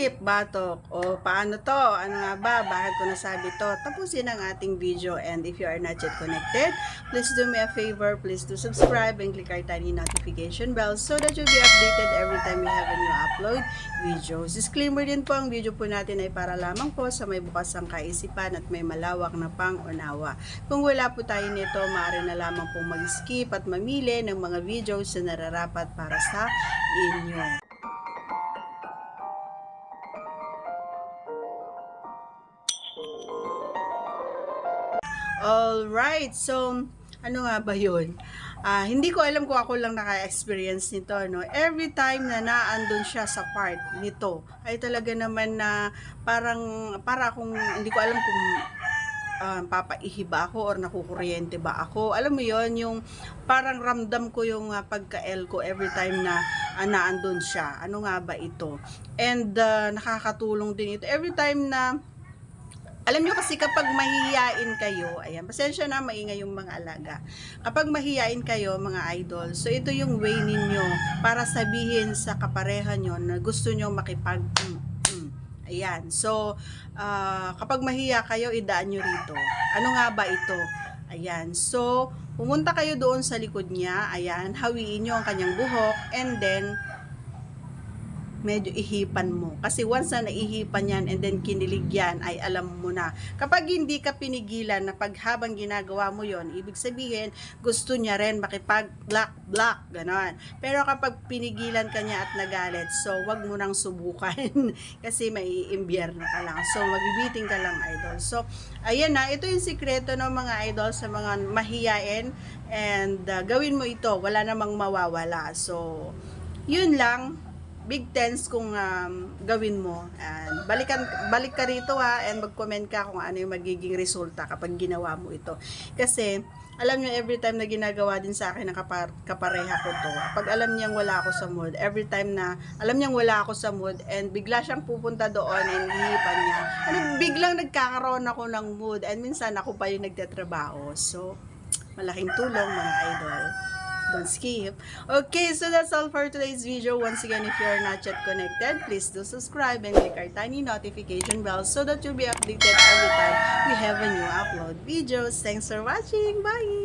skip, batok, o paano to? Ano nga ba? Bakit ko nasabi to? Tapusin ang ating video, and if you are not yet connected, please do me a favor, please do subscribe and click our tiny notification bell so that you'll be updated every time we have a new upload videos. Disclaimer din po, ang video po natin ay para lamang po sa may bukas ang kaisipan at may malawak na pang-unawa. Kung wala po tayo nito, maaari na lamang pong mag-skip at mamili ng mga videos na nararapat para sa inyo. Alright, so ano nga ba yun? Hindi ko alam kung ako lang naka-experience nito, no? Every time na naandun siya sa part nito, ay talaga naman na para akong, hindi ko alam kung papaihi ba ako or nakukuryente ba ako. Alam mo yon, yung parang ramdam ko yung pagka-L ko every time na naandun siya. Ano nga ba ito? And nakakatulong din ito. Every time na alam nyo kasi kapag mahihiyain kayo, ayan, pasensya na, maingay yung mga alaga. Kapag mahihiyain kayo, mga idol, so ito yung way ninyo para sabihin sa kapareha nyo na gusto nyo ayan, so, kapag mahiya kayo, idaan nyo rito. Ano nga ba ito? Ayan, so, pumunta kayo doon sa likod niya, ayan, hawiin nyo ang kanyang buhok, and then, medyo ihipan mo. Kasi once na naihipan yan and then kinilig yan, ay alam mo na. Kapag hindi ka pinigilan na habang ginagawa mo yon, ibig sabihin, gusto niya rin makipag-block, ganon. Pero kapag pinigilan ka niya at nagalit, so wag mo nang subukan. Kasi maiimbierno ka lang. So mabibiting ka lang, idol. So, ayan na, ito yung sikreto ng mga idol sa mga mahiyain, and gawin mo ito, wala namang mawawala. So, yun lang. Big tens kung gawin mo, and balik ka rito and mag-comment ka kung ano yung magiging resulta kapag ginawa mo ito. Kasi alam nyo, every time na ginagawa din sa akin ng kapareha ko to, pag alam niyang wala ako sa mood, every time na alam niyang wala ako sa mood and bigla siyang pupunta doon and hihipan niya, biglang nagkakaroon ako ng mood, and minsan ako pa yung nagtatrabaho. So malaking tulong, mga idol. Don't skip. Okay, so that's all for today's video. Once again, if you are not yet connected, please do subscribe and click our tiny notification bell so that you'll be updated every time we have a new upload videos. Thanks for watching. Bye!